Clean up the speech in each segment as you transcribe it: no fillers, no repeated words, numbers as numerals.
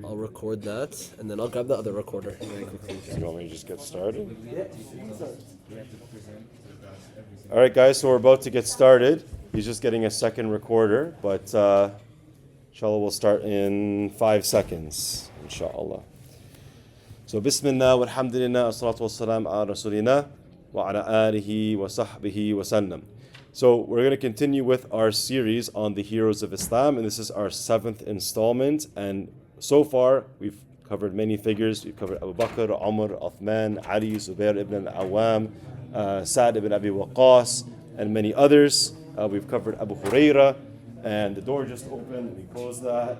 I'll record that, and then I'll grab the other recorder very quickly. You want me to just get started? All right, guys, so we're about to get started. He's just getting a second recorder, but inshallah we'll start in 5 seconds, inshallah. So bismillah, walhamdulillah, wassalatu wassalam ala rasulina, wa ala alihi wa sahbihi wa sallam. So we're going to continue with our series on the heroes of Islam, and this is our 7th installment, and so far we've covered many figures. We've covered Abu Bakr, Umar, Uthman, Ali, Zubair ibn al-Awwam, Sa'd ibn Abi Waqqas, and many others. We've covered Abu Huraira, and the door just opened. We close that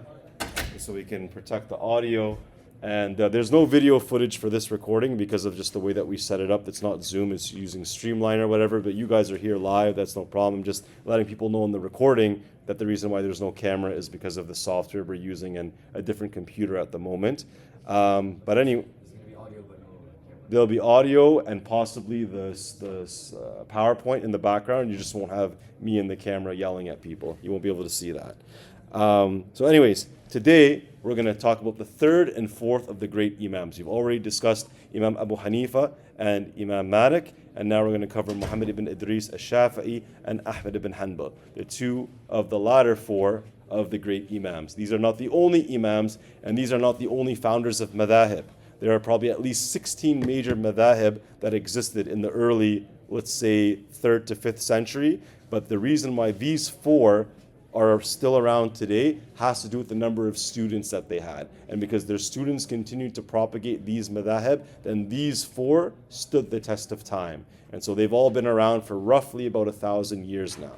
so we can protect the audio. And there's no video footage for this recording because of just the way that we set it up. It's not Zoom, it's using Streamline or whatever, but you guys are here live, that's no problem. Just letting people know in the recording that the reason why there's no camera is because of the software we're using and a different computer at the moment. But anyway, there'll be audio and possibly the PowerPoint in the background. You just won't have me and the camera yelling at people. You won't be able to see that. So anyways, today we're going to talk about the 3rd and 4th of the great Imams. You've already discussed Imam Abu Hanifa and Imam Malik, and now we're going to cover Muhammad ibn Idris al-Shafi'i and Ahmad ibn Hanbal, the 2 of the latter 4 of the great Imams. These are not the only Imams, and these are not the only founders of madhahib. There are probably at least 16 major madhahib that existed in the early, let's say, 3rd to 5th century, but the reason why these 4 are still around today has to do with the number of students that they had. And because their students continued to propagate these madhahib, then these 4 stood the test of time. And so they've all been around for roughly about 1,000 years now.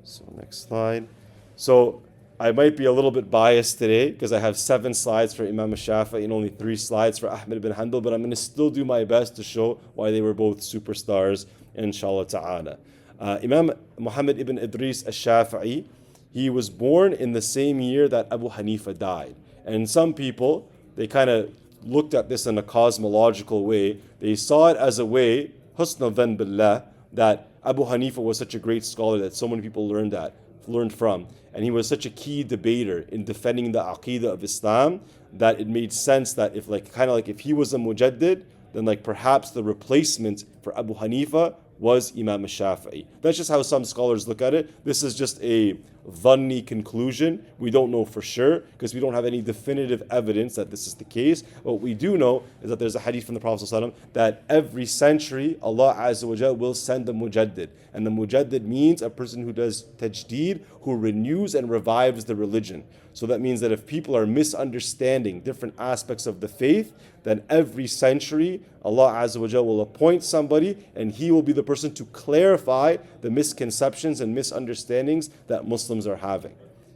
So next slide. So I might be a little bit biased today because I have 7 slides for Imam al-Shafi'i and only 3 slides for Ahmad ibn Hanbal, but I'm going to still do my best to show why they were both superstars, inshallah ta'ala. Imam Muhammad ibn Idris al-Shafi'i, he was born in the same year that Abu Hanifa died. And some people, they kind of looked at this in a cosmological way. They saw it as a way, husna dhan billah, that Abu Hanifa was such a great scholar that so many people learned from. And he was such a key debater in defending the aqidah of Islam that it made sense that if if he was a mujaddid, then perhaps the replacement for Abu Hanifa was Imam al-Shafi'i. That's just how some scholars look at it. This is just a dhanni conclusion. We don't know for sure because we don't have any definitive evidence that this is the case. What we do know is that there's a hadith from the Prophet ﷺ that every century Allah Azza wa Jal will send a mujaddid. And the mujaddid means a person who does tajdeed, who renews and revives the religion. So that means that if people are misunderstanding different aspects of the faith, then every century Allah Azza wa Jal will appoint somebody and he will be the person to clarify the misconceptions and misunderstandings that Muslims are having.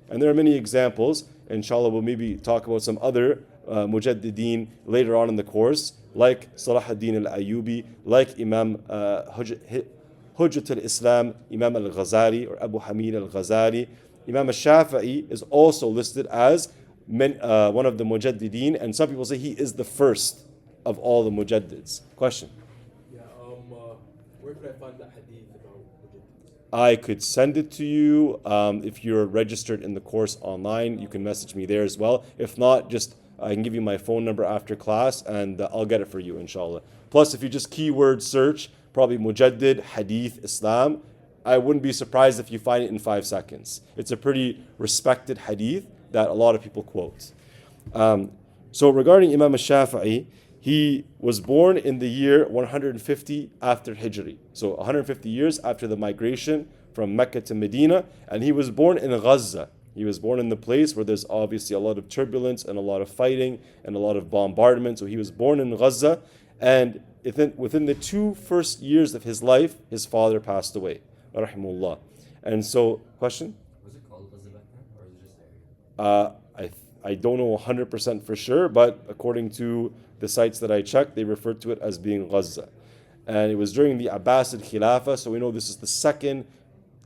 And there are many examples. Inshallah, we'll maybe talk about some other mujaddideen later on in the course, like Salah ad-Din al-Ayyubi, like Imam Hujjat al-Islam, Imam al-Ghazali or Abu Hamid al-Ghazali. Imam al-Shafi'i is also listed as one of the mujaddideen, and some people say he is the first of all the mujaddids. Question? Yeah, where could I find that hadith about mujaddids? I could send it to you. If you're registered in the course online, you can message me there as well. If not, just I can give you my phone number after class and I'll get it for you, inshallah. Plus, if you just keyword search, probably mujaddid, hadith, Islam, I wouldn't be surprised if you find it in 5 seconds. It's a pretty respected hadith that a lot of people quote. So regarding Imam al-Shafi'i, he was born in the year 150 after Hijri. So 150 years after the migration from Mecca to Medina, and he was born in Gaza. He was born in the place where there's obviously a lot of turbulence and a lot of fighting and a lot of bombardment. So he was born in Gaza, and within the 2 first years of his life, his father passed away, rahimullah. And so, question? Was it called Gaza back then, or was it just there? I don't know 100% for sure, but according to the sites that I checked, they referred to it as being Gaza. And it was during the Abbasid Khilafah, so we know this is the second,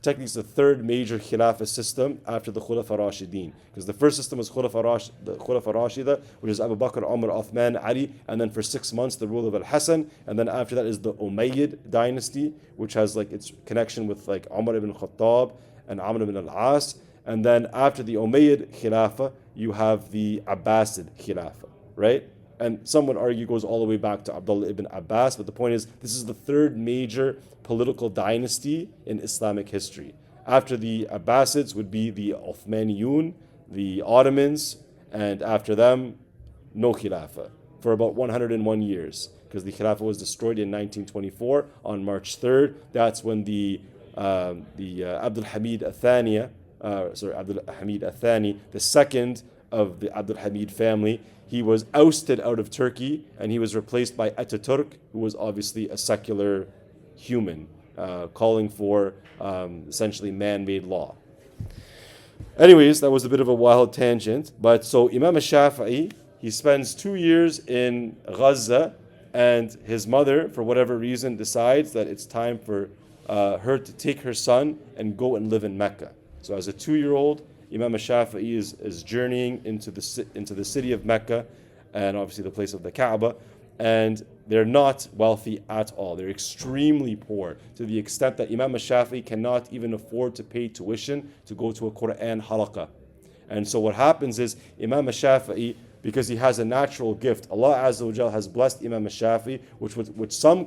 technically it's the 3rd major Khilafah system after the Khulafa Rashideen. Because the first system was the Khulafa Rashida, which is Abu Bakr, Umar, Uthman, Ali, and then for 6 months the rule of Al-Hasan, and then after that is the Umayyad dynasty, which has its connection with Umar ibn Khattab and Amr ibn al-As. And then after the Umayyad Khilafah, you have the Abbasid Khilafah, right? And some would argue goes all the way back to Abdullah ibn Abbas, but the point is this is the third major political dynasty in Islamic history. After the Abbasids would be the Uthmaniyun, the Ottomans, and after them, no Khilafah for about 101 years, because the Khilafah was destroyed in 1924 on March 3rd. That's when the Abdul Hamid Athani, the second of the Abdul Hamid family, he was ousted out of Turkey and he was replaced by Ataturk, who was obviously a secular human, calling for essentially man-made law. Anyways, that was a bit of a wild tangent. But so Imam al-Shafi'i, he spends 2 years in Gaza, and his mother, for whatever reason, decides that it's time for her to take her son and go and live in Mecca. So as a 2-year-old, Imam al-Shafi'i is journeying into the city of Mecca, and obviously the place of the Kaaba, and they're not wealthy at all. They're extremely poor, to the extent that Imam al-Shafi'i cannot even afford to pay tuition to go to a Quran halaqah. And so what happens is Imam al-Shafi'i, because he has a natural gift, Allah Azza wa Jal has blessed Imam al-Shafi'i, which some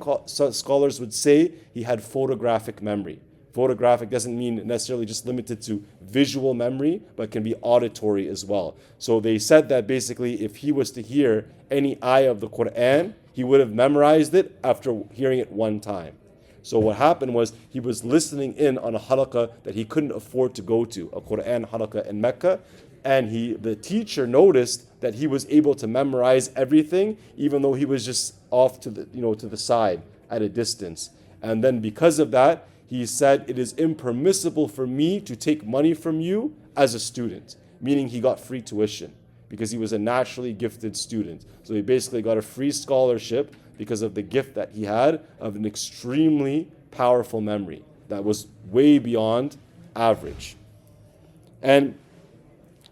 scholars would say he had photographic memory. Photographic doesn't mean necessarily just limited to visual memory, but can be auditory as well. So they said that basically if he was to hear any ayah of the Quran, he would have memorized it after hearing it one time. So what happened was he was listening in on a halaqah that he couldn't afford to go to, a Quran halaqah in Mecca, and the teacher noticed that he was able to memorize everything, even though he was just off to the side at a distance. And then because of that, he said, it is impermissible for me to take money from you as a student, meaning he got free tuition because he was a naturally gifted student. So he basically got a free scholarship because of the gift that he had of an extremely powerful memory that was way beyond average. And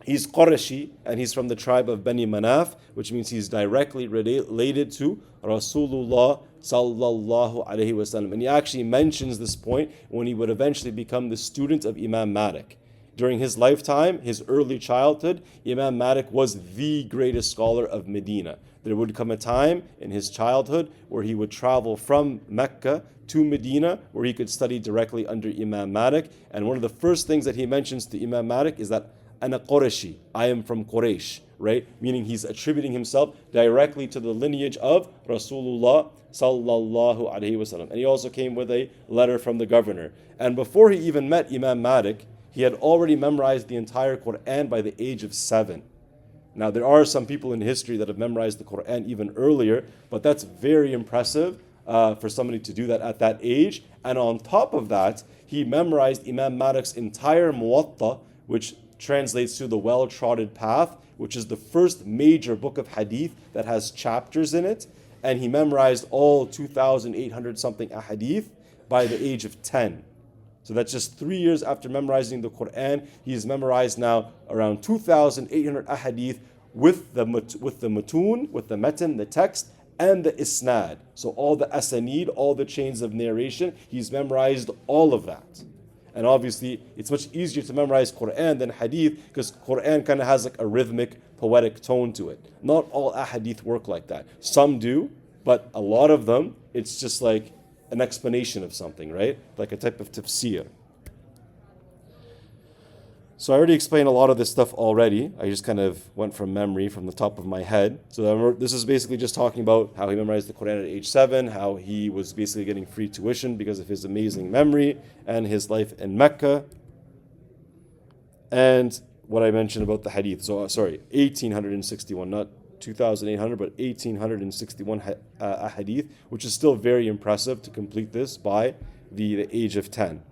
he's Qurashi, and he's from the tribe of Bani Manaf, which means he's directly related to Rasulullah sallallahu alaihi wasallam. And he actually mentions this point when he would eventually become the student of Imam Malik. During his lifetime, his early childhood, Imam Malik was the greatest scholar of Medina. There would come a time in his childhood where he would travel from Mecca to Medina, where he could study directly under Imam Malik. And one of the first things that he mentions to Imam Malik is that Ana Qurashi, I am from Quraysh, right? Meaning he's attributing himself directly to the lineage of Rasulullah sallallahu alaihi wasallam. And he also came with a letter from the governor. And before he even met Imam Malik, he had already memorized the entire Quran by the age of 7. Now there are some people in history that have memorized the Quran even earlier, but that's very impressive for somebody to do that at that age. And on top of that, he memorized Imam Malik's entire Muwatta, which translates to the well-trodden path, which is the first major book of hadith that has chapters in it. And he memorized all 2,800 something ahadith by the age of 10. So that's just 3 years after memorizing the Quran. He's memorized now around 2,800 ahadith with the matun, with the matan, the text, and the isnad. So all the asanid, all the chains of narration, he's memorized all of that. And obviously, it's much easier to memorize Quran than hadith because Quran kind of has like a rhythmic, poetic tone to it. Not all ahadith work like that. Some do, but a lot of them, it's just like an explanation of something, right? Like a type of tafsir. So I already explained a lot of this stuff already. I just kind of went from memory, from the top of my head. So this is basically just talking about how he memorized the Quran at age 7, how he was basically getting free tuition because of his amazing memory and his life in Mecca. And what I mentioned about the hadith. So, 1861, not 2,800, but 1,861 hadith, which is still very impressive to complete this by the age of 10.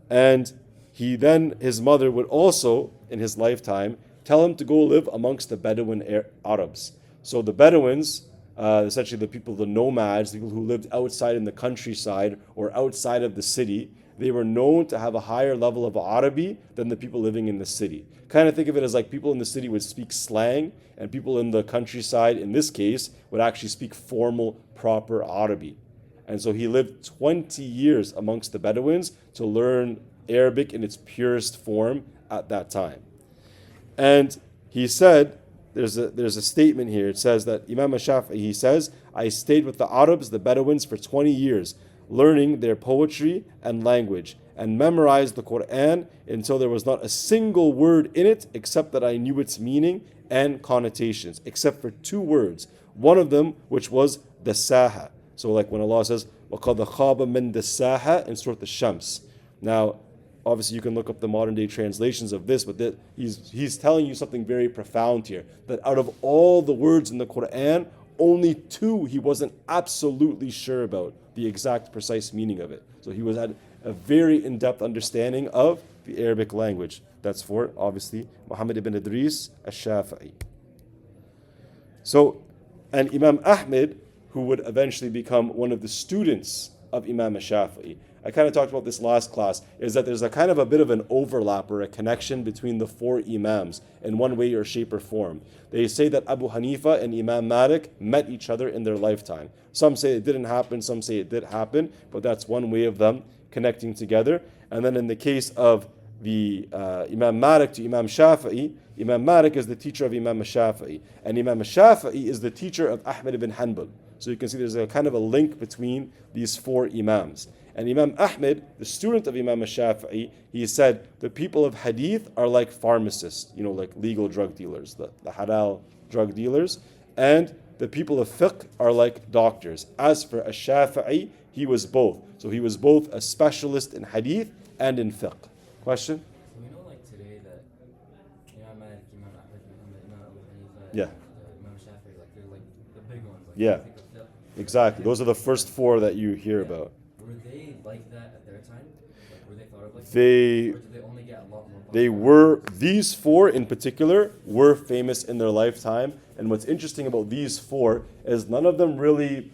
And his mother would also, in his lifetime, tell him to go live amongst the Bedouin Arabs. So the Bedouins, essentially the people, the nomads, the people who lived outside in the countryside or outside of the city, they were known to have a higher level of Arabi than the people living in the city. Kind of think of it as like people in the city would speak slang, and people in the countryside, in this case, would actually speak formal, proper Arabi. And so he lived 20 years amongst the Bedouins to learn Arabic in its purest form at that time. And he said, there's a statement here. It says that Imam Shafi'i, he says, I stayed with the Arabs, the Bedouins, for 20 years, learning their poetry and language, and memorized the Quran until there was not a single word in it except that I knew its meaning and connotations, except for 2 words. One of them, which was dasaha. So like when Allah says, وَقَدْ خَابَ مِنْ دَسَاهَا in Surah Al-Shams. Now, obviously you can look up the modern day translations of this, but he's telling you something very profound here. That out of all the words in the Quran, only 2 he wasn't absolutely sure about the exact precise meaning of it. So he was at a very in-depth understanding of the Arabic language. That's for, obviously, Muhammad ibn Idris al-Shafi'i. So, and Imam Ahmed, who would eventually become one of the students of Imam al-Shafi'i. I kind of talked about this last class, is that there's a kind of a bit of an overlap or a connection between the 4 Imams in one way or shape or form. They say that Abu Hanifa and Imam Malik met each other in their lifetime. Some say it didn't happen, some say it did happen, but that's one way of them connecting together. And then in the case of the Imam Malik to Imam Shafi'i, Imam Malik is the teacher of Imam Shafi'i, and Imam Shafi'i is the teacher of Ahmed ibn Hanbal. So you can see there's a kind of a link between these 4 Imams. And Imam Ahmed, the student of Imam Shafi'i, he said, the people of hadith are like pharmacists, like legal drug dealers, the halal drug dealers, and the people of fiqh are like doctors. As for Shafi'i, he was both. So he was both a specialist in hadith and in fiqh. Question? So we know like today that Imam Malik, Imam Ahmed, Imam Abu Hanifa, Yeah. Imam Shafi'i, like they're like the big ones. Like Yeah. the fiqh. Exactly. Those are the first 4 that you hear about. Were they like that at their time? Like, were they thought of like that? They Or did they only get a lot more They were, these 4 in particular, were famous in their lifetime. And what's interesting about these 4 is none of them really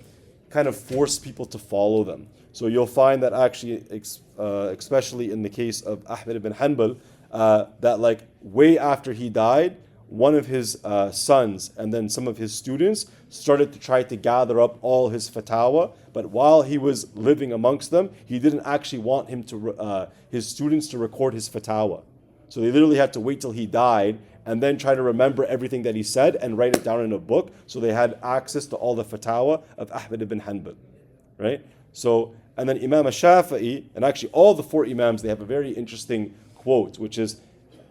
kind of forced people to follow them. So you'll find that actually, especially in the case of Ahmed ibn Hanbal, that like way after he died, one of his sons and then some of his students started to try to gather up all his fatwa. But while he was living amongst them, he didn't actually want his students to record his fatwa. So they literally had to wait till he died and then try to remember everything that he said and write it down in a book, so they had access to all the fatwa of Ahmed ibn Hanbal, right? So, and then Imam Shafi'i, and actually all the 4 Imams, they have a very interesting quote, which is,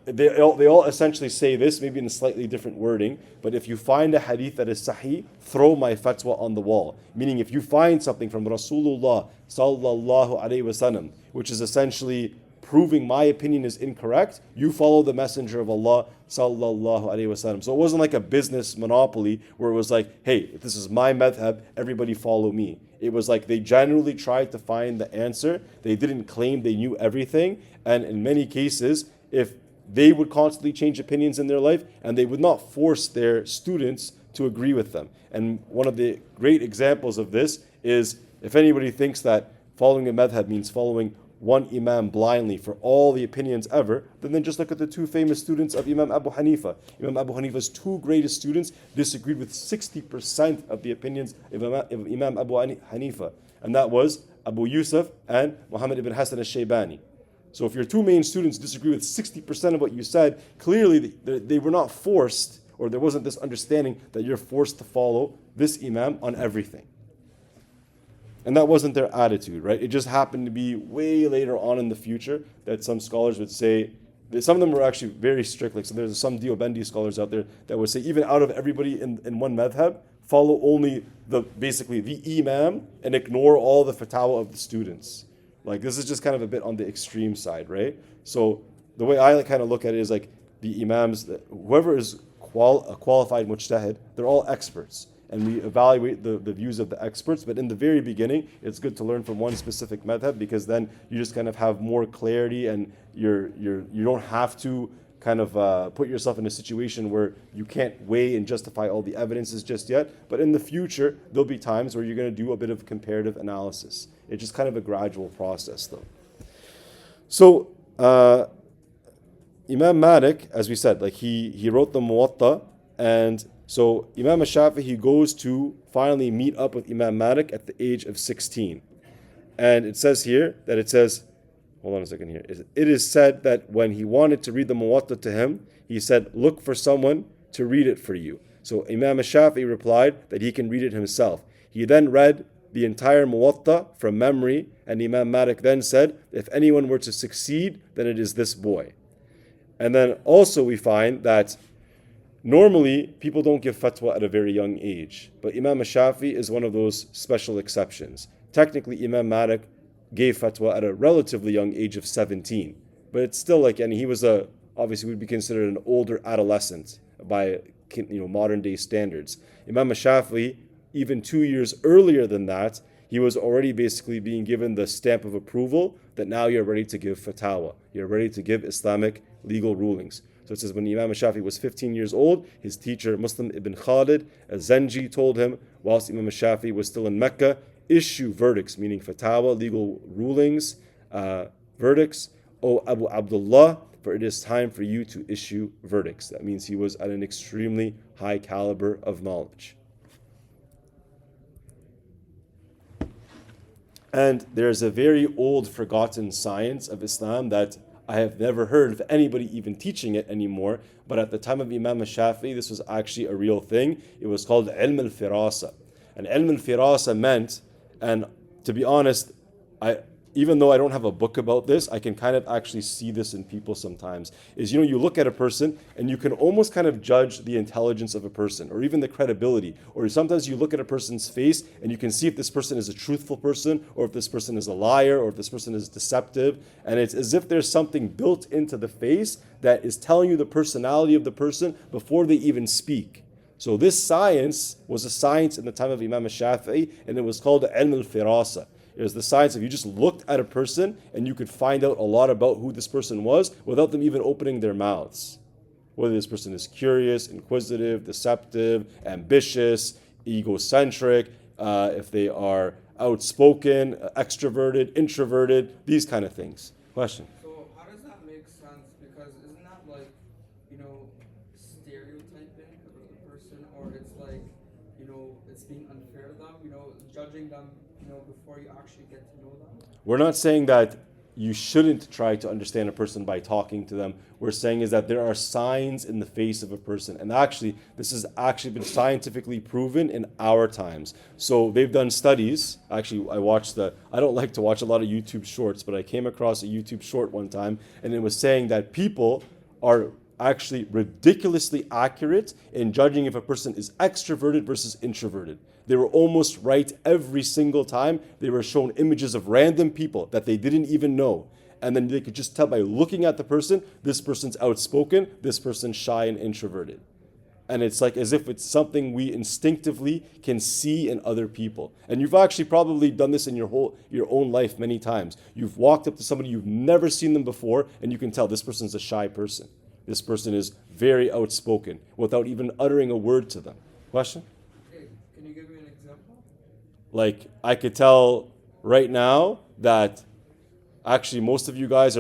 they all essentially say this, maybe in a slightly different wording, but if you find a hadith that is sahih, throw my fatwa on the wall. Meaning if you find something from Rasulullah sallallahu alaihi wasallam, which is essentially proving my opinion is incorrect, you follow the Messenger of Allah sallallahu alaihi wasallam. So it wasn't like a business monopoly where it was like, hey, if this is my madhab, everybody follow me. It was like they generally tried to find the answer. They didn't claim they knew everything. And in many cases, if they would constantly change opinions in their life, and they would not force their students to agree with them. And one of the great examples of this is, if anybody thinks that following a madhab means following one imam blindly for all the opinions ever, then just look at the 2 famous students of Imam Abu Hanifa. Imam Abu Hanifa's 2 greatest students disagreed with 60% of the opinions of Imam Abu Hanifa, and that was Abu Yusuf and Muhammad ibn Hassan al-Shaybani. So if your 2 main students disagree with 60% of what you said, clearly they were not forced, or there wasn't this understanding that you're forced to follow this imam on everything. And that wasn't their attitude, right? It just happened to be way later on in the future that some scholars would say, some of them were actually very strict. Like, so there's some Deobandi scholars out there that would say, even out of everybody in one madhab, follow only basically the imam and ignore all the fatwa of the students. Like, this is just kind of a bit on the extreme side, right? So the way I kind of look at it is like the imams, whoever is a qualified mujtahid, they're all experts. And we evaluate the views of the experts. But in the very beginning, it's good to learn from one specific madhab, because then you just kind of have more clarity, and you don't have to kind of put yourself in a situation where you can't weigh and justify all the evidences just yet. But in the future, there'll be times where you're going to do a bit of comparative analysis. It's just kind of a gradual process, though. So Imam Malik, as we said, like he wrote the Muwatta, and so Imam Shafi'i, he goes to finally meet up with Imam Malik at the age of 16. And it says here that hold on a second here. It is said that when he wanted to read the Muwatta to him, He said, look for someone to read it for you. So Imam Shafi'i replied that he can read it himself. He then read the entire Muwatta from memory, and Imam Malik then said, if anyone were to succeed, then it is this boy. And then also we find that normally people don't give fatwa at a very young age, but Imam Shafi'i is one of those special exceptions. Technically, Imam Malik gave fatwa at a relatively young age of 17, but it's still like, and he was obviously would be considered an older adolescent by modern day standards. Imam Shafi'i, even 2 years earlier than that, he was already basically being given the stamp of approval that now you're ready to give fatwa, you're ready to give Islamic legal rulings. So it says when Imam Shafi'i was 15 years old, his teacher Muslim ibn Khalid al-Zanji told him, whilst Imam Shafi'i was still in Mecca, issue verdicts, meaning fatwa, legal rulings, verdicts, O Abu Abdullah, for it is time for you to issue verdicts. That means he was at an extremely high caliber of knowledge. And there's a very old forgotten science of Islam that I have never heard of anybody even teaching it anymore. But at the time of Imam Shafi'i, this was actually a real thing. It was called ilm al-firasa. And ilm al-firasa meant, and to be honest, even though I don't have a book about this, I can kind of actually see this in people sometimes, is, you look at a person and you can almost kind of judge the intelligence of a person or even the credibility. Or sometimes you look at a person's face and you can see if this person is a truthful person or if this person is a liar or if this person is deceptive. And it's as if there's something built into the face that is telling you the personality of the person before they even speak. So this science was a science in the time of Imam Shafi'i, and it was called ilm al-firasa. It was the science of you just looked at a person and you could find out a lot about who this person was without them even opening their mouths. Whether this person is curious, inquisitive, deceptive, ambitious, egocentric, if they are outspoken, extroverted, introverted, these kind of things. Question? So how does that make sense? Because isn't that like, stereotyping about the person, or it's like, it's being unfair to them, judging them, before you actually get to know them? We're not saying that you shouldn't try to understand a person by talking to them. We're saying is that there are signs in the face of a person. And actually, this has actually been scientifically proven in our times. So they've done studies. Actually, I don't like to watch a lot of YouTube shorts, but I came across a YouTube short one time, and it was saying that people are actually ridiculously accurate in judging if a person is extroverted versus introverted. They were almost right every single time. They were shown images of random people that they didn't even know. And then they could just tell by looking at the person, this person's outspoken, this person's shy and introverted. And it's like as if it's something we instinctively can see in other people. And you've actually probably done this in your own life many times. You've walked up to somebody, you've never seen them before, and you can tell this person's a shy person. This person is very outspoken without even uttering a word to them. Question? Can you give me an example? Like, I could tell right now that actually most of you guys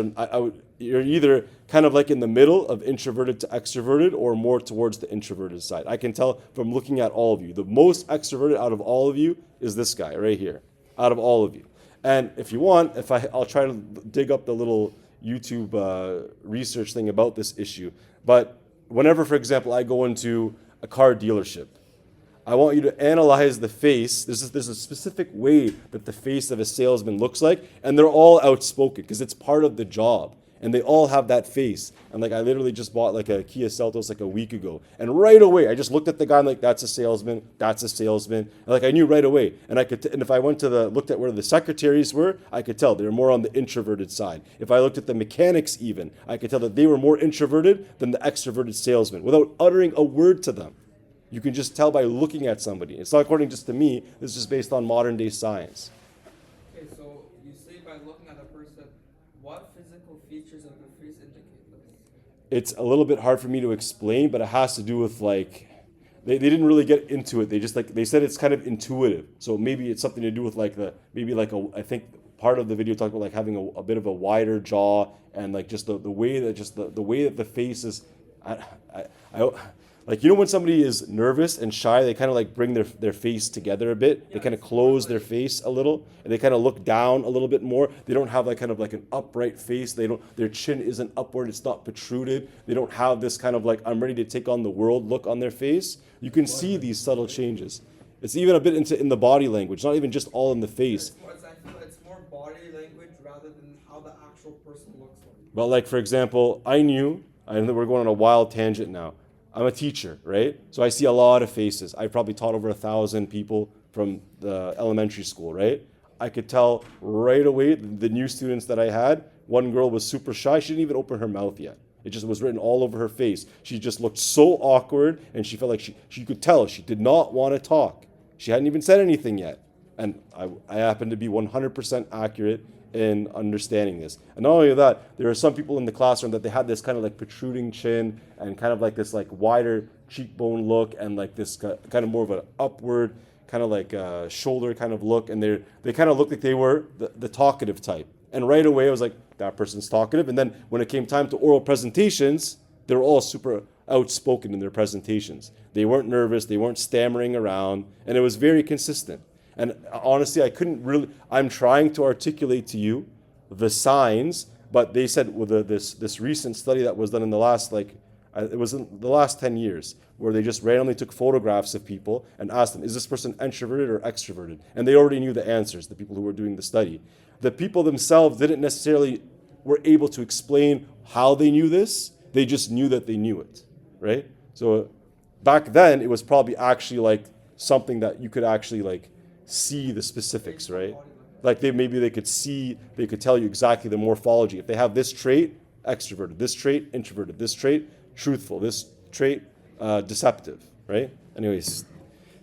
you're either kind of like in the middle of introverted to extroverted or more towards the introverted side. I can tell from looking at all of you. The most extroverted out of all of you is this guy right here, out of all of you. And if you want, I'll try to dig up the little YouTube research thing about this issue. But whenever, for example, I go into a car dealership, I want you to analyze the face. There's a specific way that the face of a salesman looks like, and they're all outspoken because it's part of the job. And they all have that face. And I literally just bought a Kia Seltos a week ago. And right away, I just looked at the guy and that's a salesman, that's a salesman. And I knew right away. And and if I went looked at where the secretaries were, I could tell they were more on the introverted side. If I looked at the mechanics even, I could tell that they were more introverted than the extroverted salesman without uttering a word to them. You can just tell by looking at somebody. It's not according just to me. This is just based on modern day science. Okay, so you say by looking at a person, what physical features of the face indicate this? It's a little bit hard for me to explain, but it has to do with they didn't really get into it. They just they said it's kind of intuitive. So maybe it's something to do with I think part of the video talked about having a bit of a wider jaw and just the way that the way that the face is. Like, you know when somebody is nervous and shy, they kind of like bring their face together a bit. They kind of close their face a little, and they kind of look down a little bit more. They don't have like kind of like an upright face. Their chin isn't upward, it's not protruded. They don't have this kind of like, I'm ready to take on the world look on their face. You can see these subtle changes. It's even a bit in the body language, not even just all in the face. It's more body language rather than how the actual person looks like. But like, for example, I know we're going on a wild tangent now. I'm a teacher, right? So I see a lot of faces. I've probably taught over 1,000 people from the elementary school, right? I could tell right away the new students that I had, one girl was super shy. She didn't even open her mouth yet. It just was written all over her face. She just looked so awkward, and she felt like she could tell she did not want to talk. She hadn't even said anything yet. And I happened to be 100% accurate in understanding this. And not only that, there are some people in the classroom that they had this kind of like protruding chin and kind of like this like wider cheekbone look and like this kind of more of an upward kind of like shoulder kind of look. And they kind of looked like they were the talkative type. And right away I was like, that person's talkative. And then when it came time to oral presentations, they were all super outspoken in their presentations. They weren't nervous, they weren't stammering around, and it was very consistent. And honestly, I'm trying to articulate to you the signs, but they said with this recent study that was done in the last, it was in the last 10 years, where they just randomly took photographs of people and asked them, is this person introverted or extroverted? And they already knew the answers, the people who were doing the study. The people themselves didn't necessarily were able to explain how they knew this, they just knew that they knew it, right? So back then, it was probably actually like something that you could actually like see the specifics, right? Like they could tell you exactly the morphology. If they have this trait, extroverted, this trait, introverted, this trait, truthful, this trait, deceptive, right? Anyways,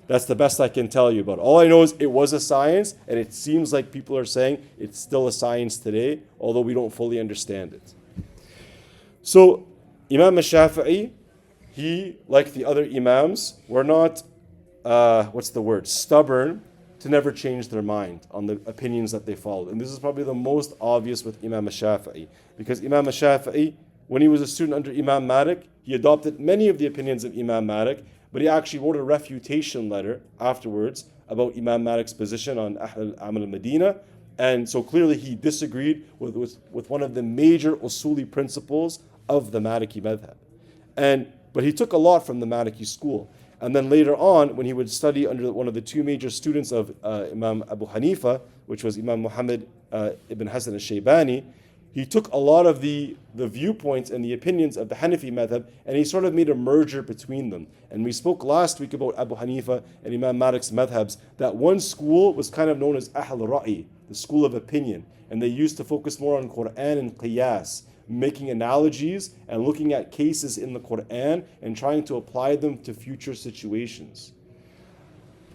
that's the best I can tell you about it. All I know is it was a science, and it seems like people are saying it's still a science today, although we don't fully understand it. So Imam al-Shafi'i, he, like the other Imams, were not, stubborn to never change their mind on the opinions that they followed. And this is probably the most obvious with Imam al-Shafi'i. Because Imam al-Shafi'i, when he was a student under Imam Malik, he adopted many of the opinions of Imam Malik, but he actually wrote a refutation letter afterwards about Imam Malik's position on Ahl al-Amal al-Madina. And so clearly he disagreed with one of the major usuli principles of the Maliki madhab. But he took a lot from the Maliki school. And then later on, when he would study under one of the two major students of Imam Abu Hanifa, which was Imam Muhammad ibn Hasan al-Shaybani, he took a lot of the viewpoints and the opinions of the Hanafi madhab, and he sort of made a merger between them. And we spoke last week about Abu Hanifa and Imam Malik's madhabs, that one school was kind of known as Ahl Ra'i, the school of opinion. And they used to focus more on Quran and Qiyas, making analogies and looking at cases in the Quran and trying to apply them to future situations.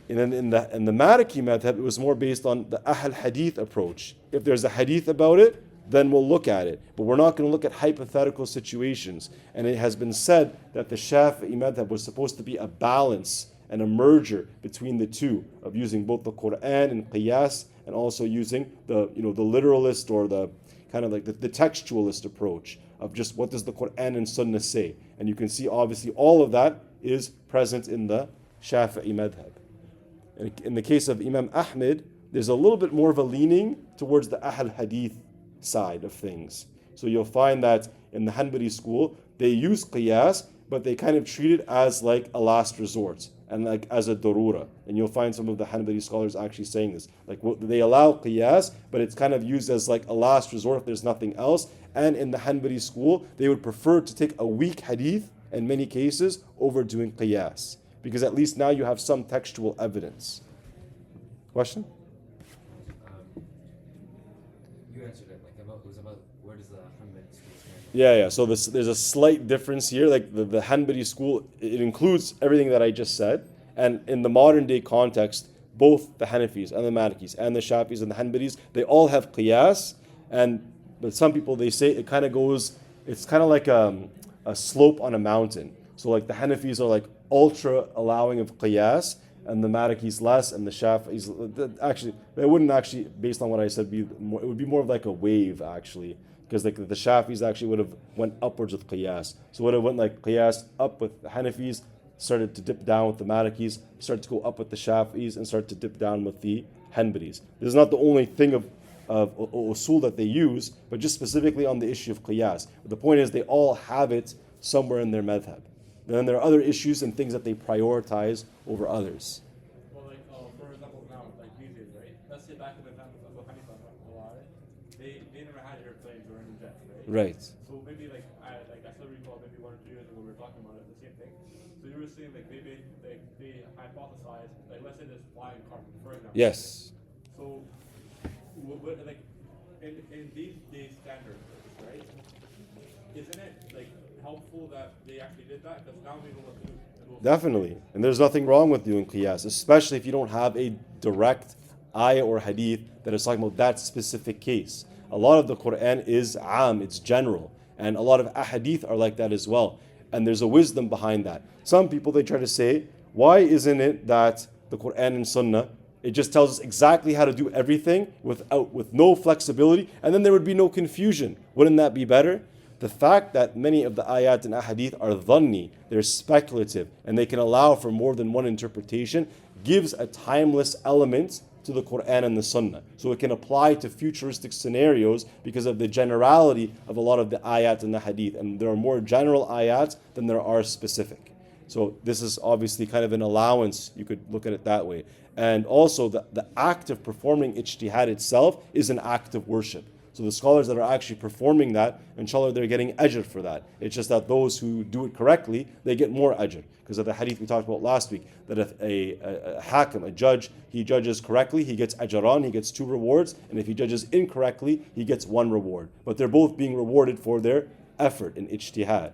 And then in the Maliki madhab, it was more based on the Ahl Hadith approach. If there's a hadith about it, then we'll look at it. But we're not going to look at hypothetical situations. And it has been said that the Shafi'i madhab was supposed to be a balance and a merger between the two, of using both the Quran and Qiyas, and also using the literalist or the kind of like the textualist approach of just what does the Quran and Sunnah say. And you can see obviously all of that is present in the Shafi'i madhab. And in the case of Imam Ahmed, there's a little bit more of a leaning towards the Ahl Hadith side of things. So you'll find that in the Hanbali school, they use Qiyas, but they kind of treat it as like a last resort and like as a darura. And you'll find some of the Hanbali scholars actually saying this. Like they allow Qiyas, but it's kind of used as like a last resort if there's nothing else. And in the Hanbali school, they would prefer to take a weak hadith in many cases over doing Qiyas, because at least now you have some textual evidence. Question? You answered it. It was about where does the Hanbali school stand? Yeah. So there's a slight difference here. Like the Hanbali school, it includes everything that I just said. And in the modern day context, both the Hanafis and the Malikis and the Shafis and the Hanbalis, they all have Qiyas. But some people, they say it kind of goes, it's kind of like a slope on a mountain. So like the Hanafis are like ultra allowing of Qiyas, and the Malikis less, and the Shafis, actually, they wouldn't actually, based on what I said, it would be more of like a wave actually, because like the Shafis actually would have went upwards with Qiyas. So would have went like Qiyas up with the Hanafis, started to dip down with the Malikis, started to go up with the Shafi'is, and started to dip down with the Hanbalis. This is not the only thing of usul that they use, but just specifically on the issue of qiyas. But the point is they all have it somewhere in their madhab. Then there are other issues and things that they prioritize over others. Well, like, for example, now, like these days, right? Let's say back in the time of Abu Hanifa, they never had airplanes or any jets, right? Right. So maybe like I still recall maybe 1 or 2 years ago we were talking about it, the same thing. So you were saying like they hypothesized, like let's say there's flying carbon, for example. Yes. So like in these days standards, right? Isn't it like helpful that they actually did that? Because now we know what to do. Definitely. And there's nothing wrong with doing qiyas, especially if you don't have a direct ayah or hadith that is talking about that specific case. A lot of the Quran is it's general. And a lot of ahadith are like that as well. And there's a wisdom behind that. Some people, they try to say, why isn't it that the Quran and Sunnah, it just tells us exactly how to do everything with no flexibility, and then there would be no confusion. Wouldn't that be better? The fact that many of the ayat and ahadith are dhanni, they're speculative, and they can allow for more than one interpretation, gives a timeless element to the Quran and the Sunnah. So it can apply to futuristic scenarios because of the generality of a lot of the ayat and the hadith. And there are more general ayat than there are specific. So this is obviously kind of an allowance, you could look at it that way. And also the act of performing ijtihad itself is an act of worship. So the scholars that are actually performing that, inshallah, they're getting ajr for that. It's just that those who do it correctly, they get more ajr. Because of the hadith we talked about last week, that if a hakim, a judge, he judges correctly, he gets ajran, he gets 2 rewards. And if he judges incorrectly, he gets 1 reward. But they're both being rewarded for their effort in ijtihad.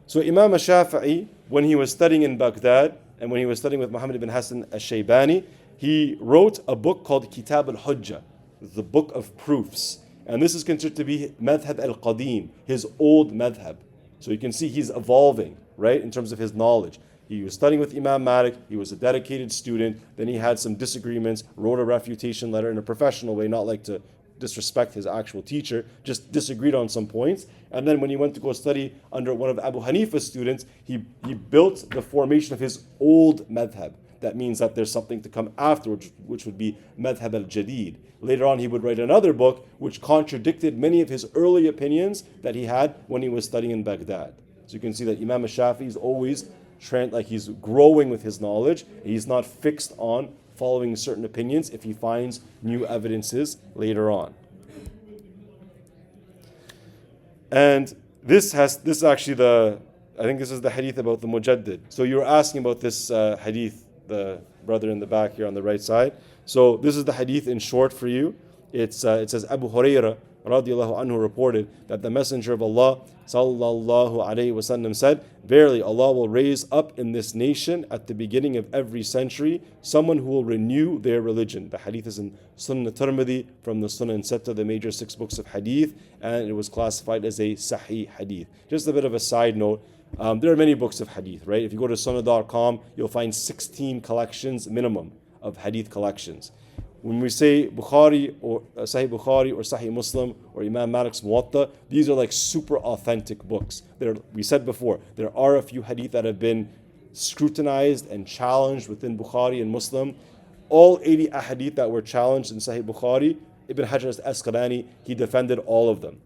So Imam al-Shafi'i, when he was studying in Baghdad, and when he was studying with Muhammad ibn Hassan al-Shaybani, he wrote a book called Kitab al-Hujjah, the book of proofs. And this is considered to be madhab al-qadim, his old madhab. So you can see he's evolving, right, in terms of his knowledge. He was studying with Imam Malik, he was a dedicated student, then he had some disagreements, wrote a refutation letter in a professional way, not like to disrespect his actual teacher, just disagreed on some points. And then when he went to go study under one of Abu Hanifa's students, he built the formation of his old madhab. That means that there's something to come afterwards, which would be madhab al-jadid. Later on, he would write another book which contradicted many of his early opinions that he had when he was studying in Baghdad. So you can see that Imam al-Shafi'i is always he's growing with his knowledge. He's not fixed on following certain opinions if he finds new evidences later on. And this is actually I think this is the hadith about the mujaddid. So you were asking about this hadith, the brother in the back here on the right side. So this is the hadith in short for you. It says Abu Hurairah radiallahu anhu reported that the Messenger of Allah sallallahu alayhi wasallam said, "Verily Allah will raise up in this nation at the beginning of every century someone who will renew their religion." The hadith is in Sunnah Tirmidhi from the Sunnah Sitta, the major 6 books of hadith, and it was classified as a sahih hadith. Just a bit of a side note. There are many books of hadith, right? If you go to sunnah.com, you'll find 16 collections minimum of hadith collections. When we say Bukhari or Sahih Bukhari or Sahih Muslim or Imam Malik's Muwatta, these are like super authentic books. We said before, there are a few hadith that have been scrutinized and challenged within Bukhari and Muslim. All 80 ahadith that were challenged in Sahih Bukhari, Ibn Hajar al-Asqalani, he defended all of them.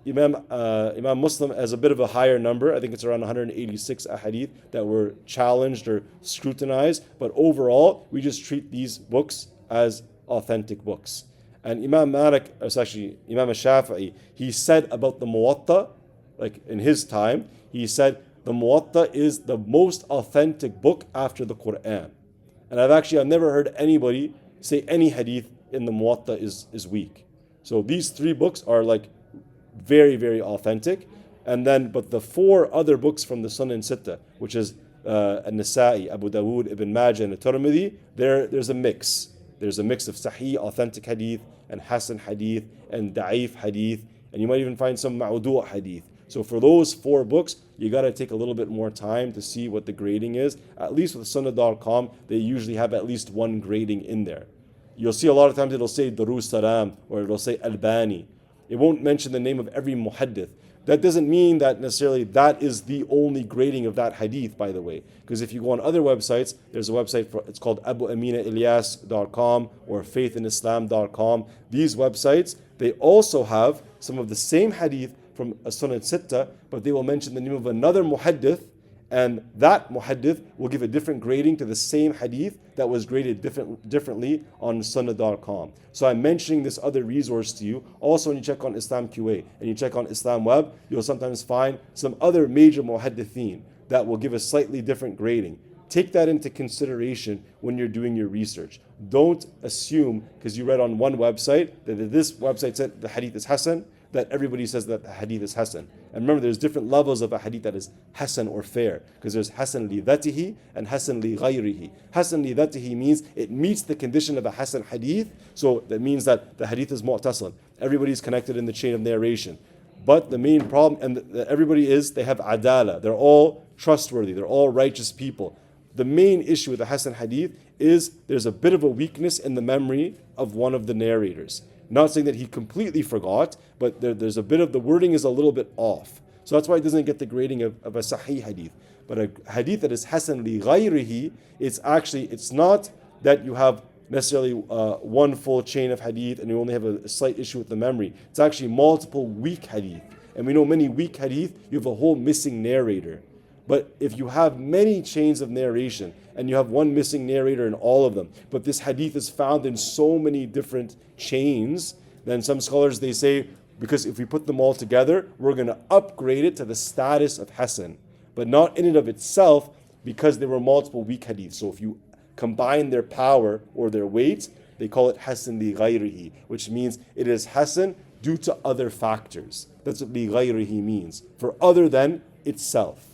Imam Muslim has a bit of a higher number. I think it's around 186 ahadith that were challenged or scrutinized. But overall, we just treat these books as authentic books. And Imam Malik, it's actually Imam al-Shafi'i, he said about the Muwatta, like in his time, he said the Muwatta is the most authentic book after the Quran. And I've never heard anybody say any hadith in the Muwatta is weak. So these 3 books are like very, very authentic. And then, but the 4 other books from the Sunnah Sitta, which is An-Nasa'i, Abu Dawood, Ibn Majah, and Tirmidhi, there's a mix. There's a mix of sahih, authentic hadith, and hasan hadith, and da'if hadith, and you might even find some ma'udu' hadith. So for those 4 books, you got to take a little bit more time to see what the grading is. At least with sunnah.com, they usually have at least 1 grading in there. You'll see a lot of times it'll say Darus Salam, or it'll say Albani. It won't mention the name of every muhaddith, That doesn't mean that necessarily that is the only grading of that hadith, by the way. Because if you go on other websites, there's a website it's called abuaminailyas.com or faithinislam.com. These websites, they also have some of the same hadith from Sunan Sitta, but they will mention the name of another muhaddith, and that muhaddith will give a different grading to the same hadith that was graded differently on sunnah.com. So I'm mentioning this other resource to you. Also, when you check on Islam QA and you check on Islam Web, you'll sometimes find some other major muhaddithin that will give a slightly different grading. Take that into consideration when you're doing your research. Don't assume, because you read on one website, that if this website said the hadith is Hasan, that everybody says that the hadith is Hasan. And remember, there's different levels of a hadith that is Hasan or fair, because there's Hasan li dhatihi and Hasan li ghayrihi. Hasan li dhatihi means it meets the condition of a Hasan hadith, so that means that the hadith is mu'tasal. Everybody's connected in the chain of narration. But the main problem, and they have adala. They're all trustworthy. They're all righteous people. The main issue with the Hasan hadith is there's a bit of a weakness in the memory of one of the narrators. Not saying that he completely forgot, but there's a bit of, the wording is a little bit off. So that's why it doesn't get the grading of a sahih hadith. But a hadith that is hasan li ghayrihi, it's not that you have necessarily one full chain of hadith and you only have a slight issue with the memory. It's actually multiple weak hadith. And we know many weak hadith, you have a whole missing narrator. But if you have many chains of narration and you have one missing narrator in all of them, but this hadith is found in so many different chains, then some scholars, they say, because if we put them all together, we're going to upgrade it to the status of Hasan, but not in and of itself, because there were multiple weak hadiths. So if you combine their power or their weight, they call it Hasan li ghayrihi, which means it is Hasan due to other factors. That's what li ghayrihi means, for other than itself.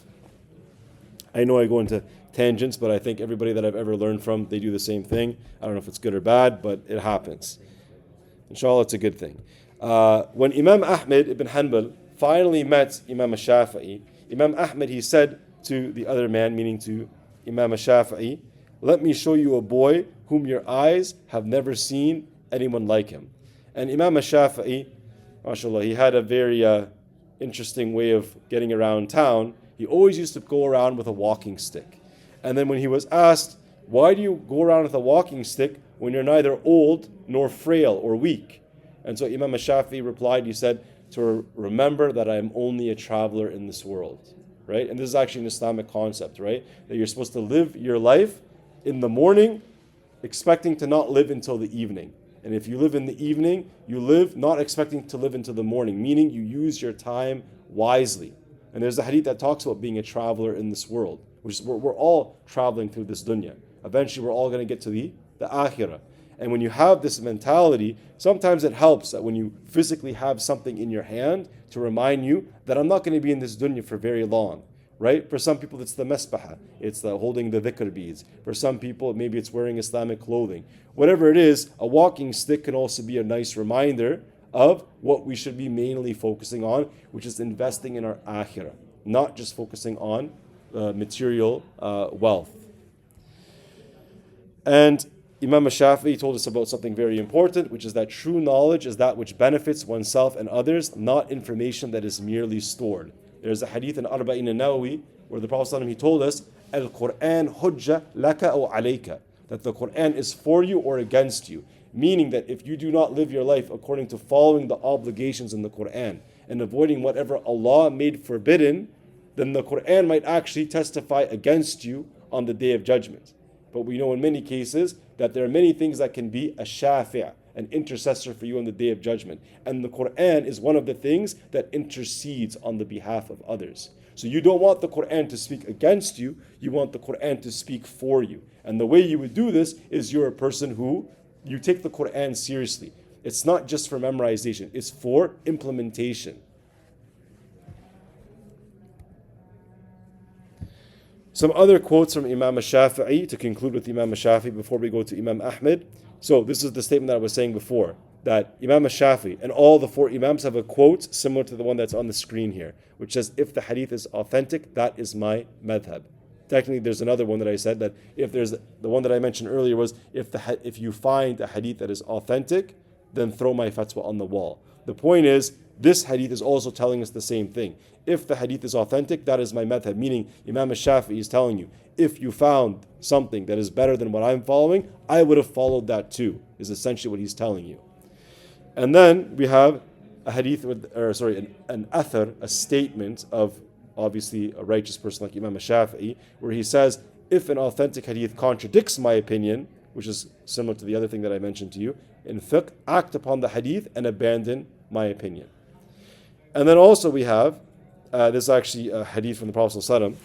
I know I go into tangents, but I think everybody that I've ever learned from, they do the same thing. I don't know if it's good or bad, but it happens. Inshallah, it's a good thing. When Imam Ahmed ibn Hanbal finally met Imam Shafi'i, Imam Ahmed, he said to the other man, meaning to Imam Shafi'i, "Let me show you a boy whom your eyes have never seen anyone like him." And Imam Shafi'i, mashallah, he had a very interesting way of getting around town. He always used to go around with a walking stick. And then when he was asked, why do you go around with a walking stick when you're neither old nor frail or weak? And so Imam Shafi'i replied, he said, to remember that I am only a traveler in this world, right? And this is actually an Islamic concept, right? That you're supposed to live your life in the morning, expecting to not live until the evening. And if you live in the evening, you live not expecting to live until the morning, meaning you use your time wisely. And there's a hadith that talks about being a traveler in this world, which is we're all traveling through this dunya. Eventually, we're all going to get to the akhirah. And when you have this mentality, sometimes it helps that when you physically have something in your hand to remind you that I'm not going to be in this dunya for very long, right? For some people, it's the mesbaha. It's the holding the dhikr beads. For some people, maybe it's wearing Islamic clothing. Whatever it is, a walking stick can also be a nice reminder of what we should be mainly focusing on, which is investing in our akhirah, not just focusing on material wealth. And Imam Shafi'i told us about something very important, which is that true knowledge is that which benefits oneself and others, not information that is merely stored. There's a hadith in Arba'in an-Nawawi where the Prophet ﷺ, he told us, Al-Qur'an hujja laka aw alayka, that the Qur'an is for you or against you. Meaning that if you do not live your life according to following the obligations in the Qur'an and avoiding whatever Allah made forbidden, then the Qur'an might actually testify against you on the Day of Judgment. But we know in many cases that there are many things that can be a shafi', an intercessor for you on the Day of Judgment. And the Qur'an is one of the things that intercedes on the behalf of others. So you don't want the Qur'an to speak against you, you want the Qur'an to speak for you. And the way you would do this is you're a person who you take the Qur'an seriously. It's not just for memorization, it's for implementation. Some other quotes from Imam Shafi'i to conclude with Imam Shafi'i before we go to Imam Ahmed. So this is the statement that I was saying before, that Imam Shafi'i and all the four Imams have a quote similar to the one that's on the screen here, which says, if the hadith is authentic, that is my madhab. Technically, there's another one that I said that if there's the one that I mentioned earlier was if you find a hadith that is authentic, then throw my fatwa on the wall. The point is this hadith is also telling us the same thing. If the hadith is authentic, that is my madhab. Meaning, Imam al-Shafi'i is telling you, if you found something that is better than what I'm following, I would have followed that too, is essentially what he's telling you. And then we have a hadith, an athar, a statement of obviously a righteous person like Imam al-Shafi'i, where he says, if an authentic hadith contradicts my opinion, which is similar to the other thing that I mentioned to you, in fiqh, act upon the hadith and abandon my opinion. And then also we have, this is actually a hadith from the Prophet ﷺ.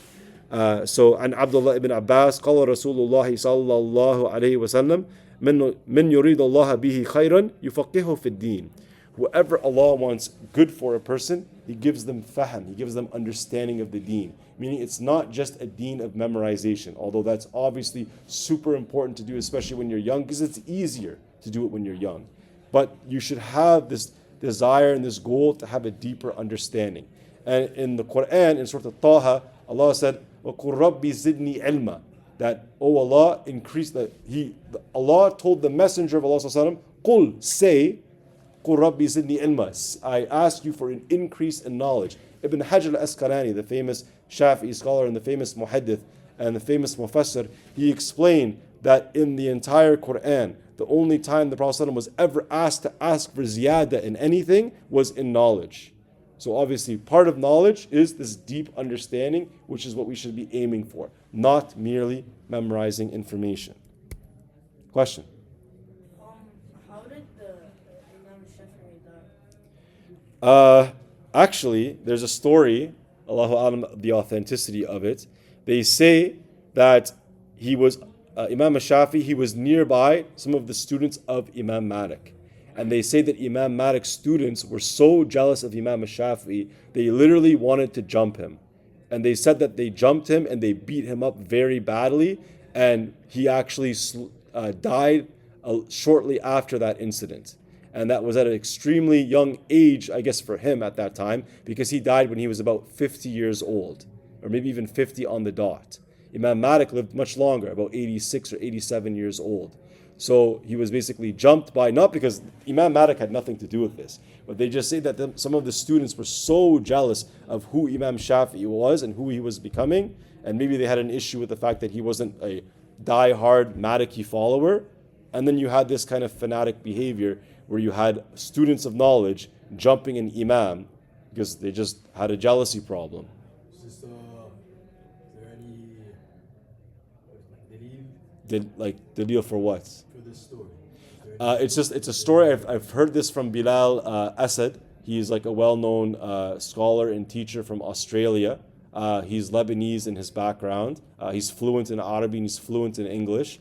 So, عن Abdullah ibn Abbas, قال رسول الله صلى الله عليه وسلم, من يريد الله به خيرا يفقهه في الدين. Whoever Allah wants good for a person, He gives them fahm, He gives them understanding of the deen. Meaning it's not just a deen of memorization, although that's obviously super important to do, especially when you're young, because it's easier to do it when you're young. But you should have this desire and this goal to have a deeper understanding. And in the Quran, in Surah Al-Taha, Allah said, وَقُلْ رَبِّ زِدْنِي عِلْمًا, that, oh Allah, increase that. Allah told the Messenger of Allah sallallahu alaihi wasallam, قُل, say, قُلْ رَبِّ زِدْنِي عِلْمًا, I ask you for an increase in knowledge. Ibn Hajar al-Asqalani, the famous Shafi'i scholar and the famous muhaddith and the famous mufassir, he explained that in the entire Quran, the only time the Prophet ﷺ was ever asked to ask for ziyada in anything was in knowledge. So obviously part of knowledge is this deep understanding, which is what we should be aiming for, not merely memorizing information. Question? How did the Imam Shafi'i die? Actually, there's a story, Allahu Alam, the authenticity of it. They say that he was, Imam al-Shafi, he was nearby some of the students of Imam Malik. And they say that Imam Malik's students were so jealous of Imam al-Shafi, they literally wanted to jump him. And they said that they jumped him and they beat him up very badly, and he actually died shortly after that incident. And that was at an extremely young age, I guess, for him at that time, because he died when he was about 50 years old, or maybe even 50 on the dot. Imam Malik lived much longer, about 86 or 87 years old. So he was basically jumped by, not because Imam Malik had nothing to do with this, but they just say that some of the students were so jealous of who Imam Shafi'i was and who he was becoming, and maybe they had an issue with the fact that he wasn't a die-hard Maliki follower. And then you had this kind of fanatic behavior where you had students of knowledge jumping an Imam because they just had a jealousy problem. Is there any Dalil for what? for this story? Is there any It's a story. I've heard this from Bilal Asad. He's like a well-known scholar and teacher from Australia. He's Lebanese in his background. He's fluent in Arabic and he's fluent in English.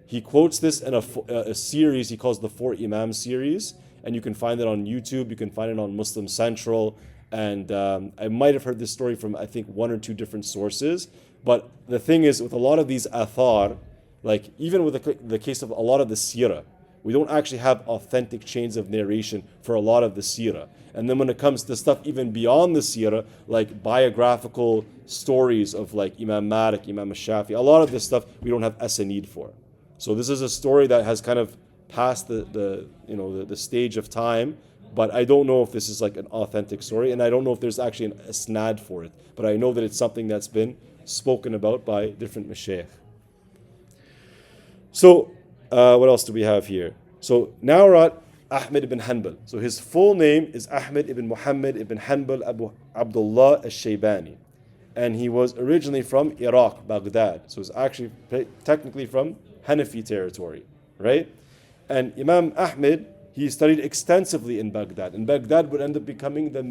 He quotes this in a series he calls the Four Imam series, and you can find it on YouTube. You can find it on Muslim Central, and I might have heard this story from, I think, one or two different sources. But the thing is, with a lot of these athar, like even with the case of a lot of the seerah, we don't actually have authentic chains of narration for a lot of the seerah. And then when it comes to stuff even beyond the seerah, like biographical stories of like Imam Malik, Imam al-Shafi, a lot of this stuff we don't have asanid for. So this is a story that has kind of passed the stage of time, but I don't know if this is like an authentic story, and I don't know if there's actually a snad for it. But I know that it's something that's been spoken about by different mashaykh. So what else do we have here? So now we're at Ahmed ibn Hanbal. So his full name is Ahmed ibn Muhammad ibn Hanbal Abu Abdullah al-Shaybani. And he was originally from Iraq, Baghdad. So it's actually technically from Hanafi territory, right? And Imam Ahmed, he studied extensively in Baghdad. And Baghdad would end up becoming the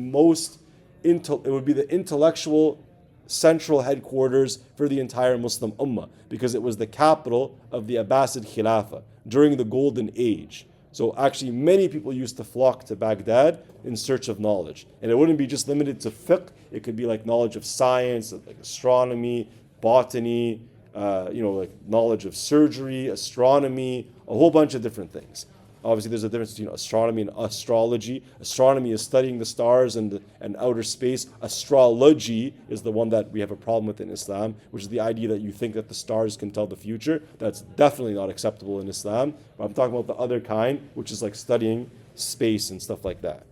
it would be the intellectual central headquarters for the entire Muslim Ummah, because it was the capital of the Abbasid Khilafah during the Golden Age. So actually many people used to flock to Baghdad in search of knowledge. And it wouldn't be just limited to fiqh, it could be like knowledge of science, like astronomy, botany, like knowledge of surgery, astronomy, a whole bunch of different things. Obviously, there's a difference between astronomy and astrology. Astronomy is studying the stars and outer space. Astrology is the one that we have a problem with in Islam, which is the idea that you think that the stars can tell the future. That's definitely not acceptable in Islam. But I'm talking about the other kind, which is like studying space and stuff like that.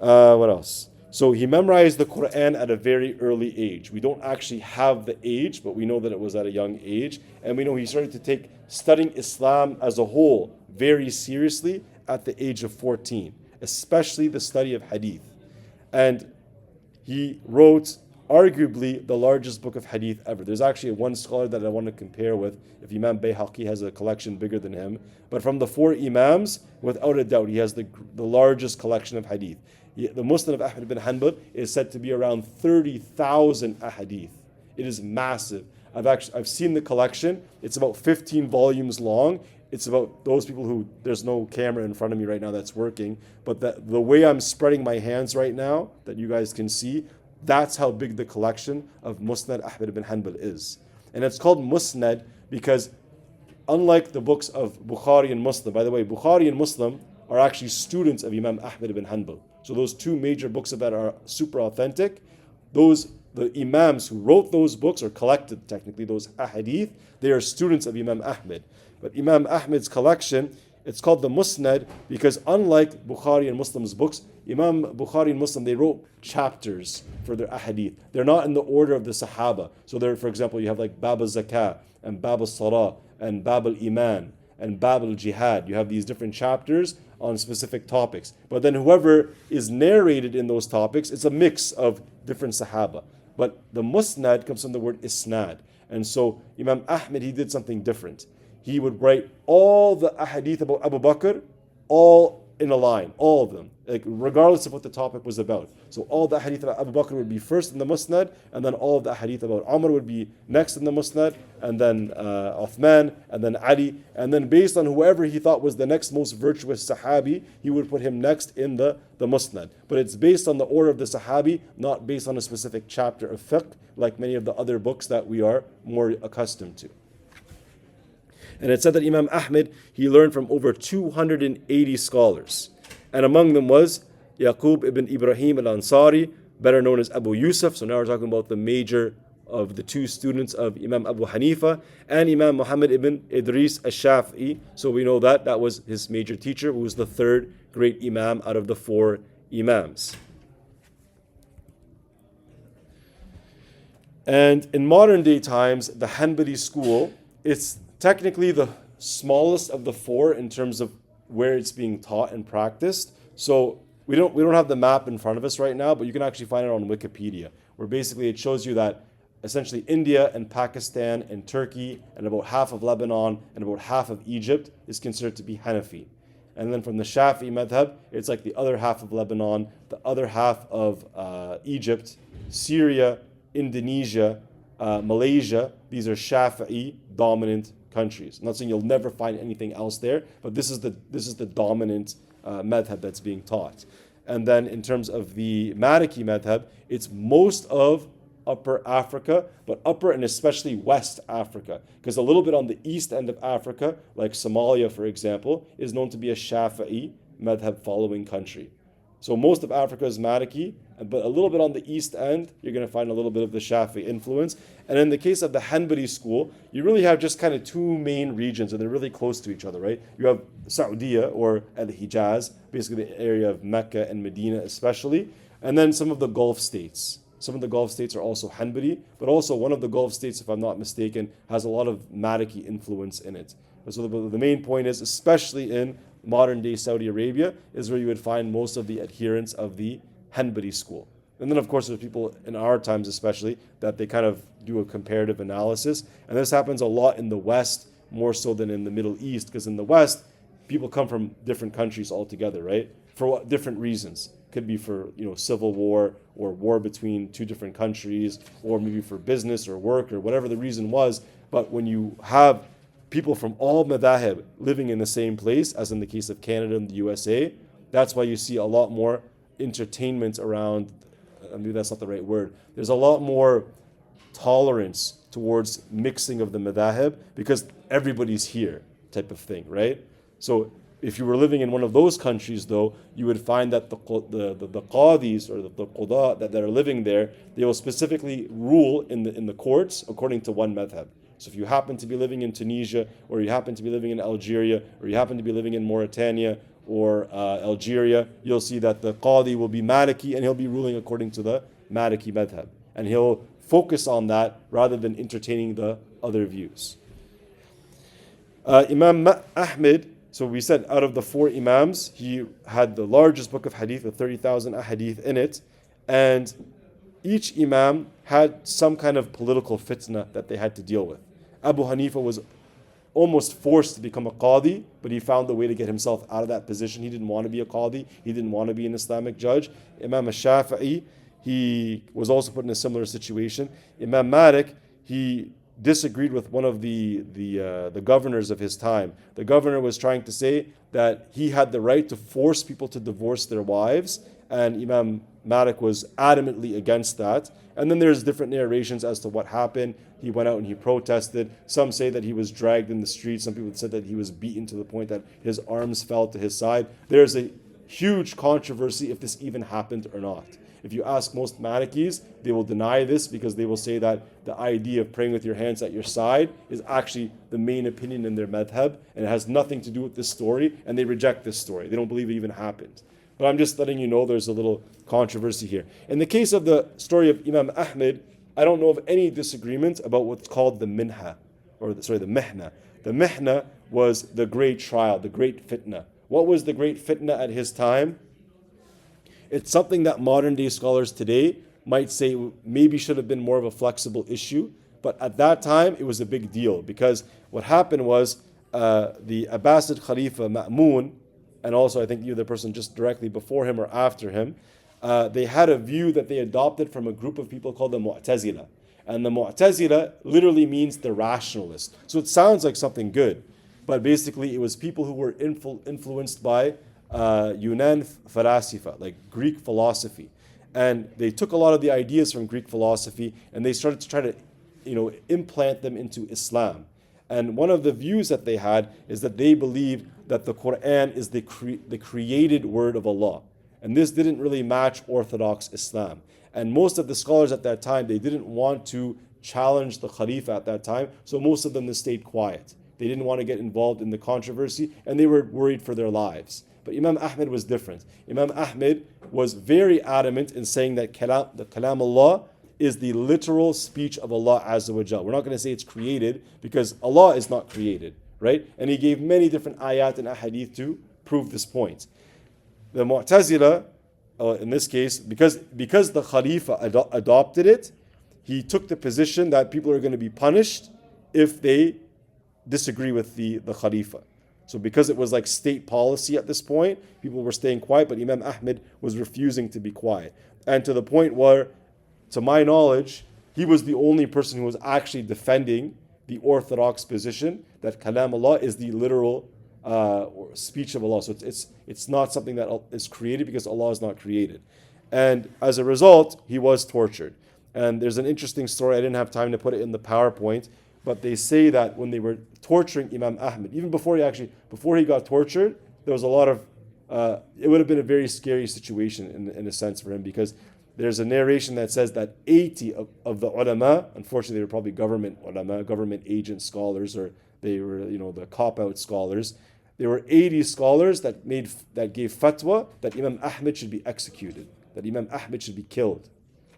What else? So he memorized the Quran at a very early age. We don't actually have the age, but we know that it was at a young age. And we know he started to take studying Islam as a whole very seriously at the age of 14, especially the study of hadith. And he wrote arguably the largest book of hadith ever. There's actually one scholar that I want to compare with, if Imam Bayhaqi has a collection bigger than him. But from the four Imams, without a doubt, he has the largest collection of hadith. The Musnad of Ahmad ibn Hanbal is said to be around 30,000 ahadith. It is massive. I've seen the collection. It's about 15 volumes long. It's about those people who, there's no camera in front of me right now that's working, but the way I'm spreading my hands right now, that you guys can see, that's how big the collection of Musnad Ahmad ibn Hanbal is. And it's called Musnad because unlike the books of Bukhari and Muslim, by the way, Bukhari and Muslim are actually students of Imam Ahmad ibn Hanbal. So those two major books of that are super authentic. The Imams who wrote those books, or collected technically those ahadith, they are students of Imam Ahmad. But Imam Ahmad's collection, it's called the Musnad because unlike Bukhari and Muslim's books, Imam Bukhari and Muslim, they wrote chapters for their ahadith. They're not in the order of the Sahaba. So there, for example, you have like Bab al-Zakah and Bab al-Salah and Bab al-Iman and Bab al-Jihad. You have these different chapters on specific topics. But then whoever is narrated in those topics, it's a mix of different Sahaba. But the Musnad comes from the word Isnad. And so Imam Ahmad, he did something different. He would write all the ahadith about Abu Bakr, all in a line, all of them, like regardless of what the topic was about. So all the hadith about Abu Bakr would be first in the Musnad, and then all of the hadith about Umar would be next in the Musnad, and then Uthman, and then Ali, and then based on whoever he thought was the next most virtuous Sahabi, he would put him next in the Musnad. But it's based on the order of the Sahabi, not based on a specific chapter of fiqh, like many of the other books that we are more accustomed to. And it said that Imam Ahmad, he learned from over 280 scholars. And among them was Yaqub ibn Ibrahim al-Ansari, better known as Abu Yusuf. So now we're talking about the major of the two students of Imam Abu Hanifa, and Imam Muhammad ibn Idris al-Shafi'i. So we know that that was his major teacher, who was the third great Imam out of the four Imams. And in modern day times, the Hanbali school, it's technically the smallest of the four in terms of where it's being taught and practiced. So we don't have the map in front of us right now, but you can actually find it on Wikipedia, where basically it shows you that essentially India and Pakistan and Turkey and about half of Lebanon and about half of Egypt is considered to be Hanafi. And then from the Shafi'i madhab, it's like the other half of Lebanon, the other half of Egypt, Syria, Indonesia, Malaysia. These are Shafi'i dominant countries. I'm not saying you'll never find anything else there, but this is the dominant madhab that's being taught. And then in terms of the Maliki madhab, it's most of Upper Africa, but Upper and especially West Africa, because a little bit on the east end of Africa, like Somalia, for example, is known to be a Shafi'i madhab following country. So most of Africa is Maliki, but a little bit on the east end, you're going to find a little bit of the Shafi'i influence. And in the case of the Hanbali school, you really have just kind of two main regions, and they're really close to each other, right? You have Saudi or Al-Hijaz, basically the area of Mecca and Medina especially, and then some of the Gulf states. Some of the Gulf states are also Hanbali, but also one of the Gulf states, if I'm not mistaken, has a lot of Maliki influence in it. So the main point is, especially in modern day Saudi Arabia, is where you would find most of the adherents of the Hanbali school. And then of course there's people in our times especially that they kind of do a comparative analysis. And this happens a lot in the West, more so than in the Middle East, because in the West, people come from different countries altogether, right? For what different reasons. Could be for civil war or war between two different countries, or maybe for business or work or whatever the reason was. But when you have people from all madahib living in the same place, as in the case of Canada and the USA, that's why you see a lot more entertainment around, maybe that's not the right word, there's a lot more tolerance towards mixing of the madahib because everybody's here type of thing, right? So if you were living in one of those countries, though, you would find that the qadis or the qudah that are living there, they will specifically rule in the courts according to one madhab. So if you happen to be living in Tunisia, or you happen to be living in Algeria, or you happen to be living in Mauritania, or Algeria, you'll see that the Qadi will be Maliki and he'll be ruling according to the Maliki madhab. And he'll focus on that rather than entertaining the other views. Imam Ahmed, so we said out of the 4 Imams, he had the largest book of hadith with 30,000 ahadith in it. And each Imam had some kind of political fitna that they had to deal with. Abu Hanifa was almost forced to become a Qadi, but he found a way to get himself out of that position. He didn't want to be a Qadi. He didn't want to be an Islamic judge. Imam al-Shafi'i, he was also put in a similar situation. Imam Malik, he disagreed with one of the governors of his time. The governor was trying to say that he had the right to force people to divorce their wives, and Imam Malik was adamantly against that. And then there's different narrations as to what happened. He went out and he protested. Some say that he was dragged in the streets. Some people said that he was beaten to the point that his arms fell to his side. There's a huge controversy if this even happened or not. If you ask most Malikis, they will deny this because they will say that the idea of praying with your hands at your side is actually the main opinion in their madhab, and it has nothing to do with this story, and they reject this story. They don't believe it even happened. But I'm just letting you know there's a little controversy here. In the case of the story of Imam Ahmed, I don't know of any disagreement about what's called the minha, the mihna. The mihna was the great trial, the great fitna. What was the great fitna at his time? It's something that modern day scholars today might say maybe should have been more of a flexible issue, but at that time it was a big deal because what happened was the Abbasid Khalifa Ma'mun, and also I think the person just directly before him or after him, they had a view that they adopted from a group of people called the Mu'tazila. And the Mu'tazila literally means the rationalist. So it sounds like something good, but basically it was people who were influenced by Yunan Falasifa, like Greek philosophy. And they took a lot of the ideas from Greek philosophy and they started to try to implant them into Islam. And one of the views that they had is that they believed that the Quran is the created word of Allah. And this didn't really match Orthodox Islam. And most of the scholars at that time, they didn't want to challenge the Khalifa at that time, so most of them they stayed quiet. They didn't want to get involved in the controversy, and they were worried for their lives. But Imam Ahmed was different. Imam Ahmed was very adamant in saying that the Kalam Allah is the literal speech of Allah Azza wa Jal. We're not going to say it's created because Allah is not created, right? And he gave many different ayat and ahadith to prove this point. The Mu'tazila, in this case, because the Khalifa adopted it, he took the position that people are going to be punished if they disagree with the Khalifa. So because it was like state policy at this point, people were staying quiet, but Imam Ahmed was refusing to be quiet. And to the point where, to my knowledge, he was the only person who was actually defending the orthodox position that Kalam Allah is the literal speech of Allah. So it's not something that is created because Allah is not created. And as a result, he was tortured. And there's an interesting story, I didn't have time to put it in the PowerPoint, but they say that when they were torturing Imam Ahmed, even before he got tortured, there was a lot of, it would have been a very scary situation in a sense for him, because there's a narration that says that 80 of the ulama, unfortunately they were probably government ulama, government agent scholars, or they were the cop-out scholars. There were 80 scholars that gave fatwa that Imam Ahmed should be executed, that Imam Ahmed should be killed.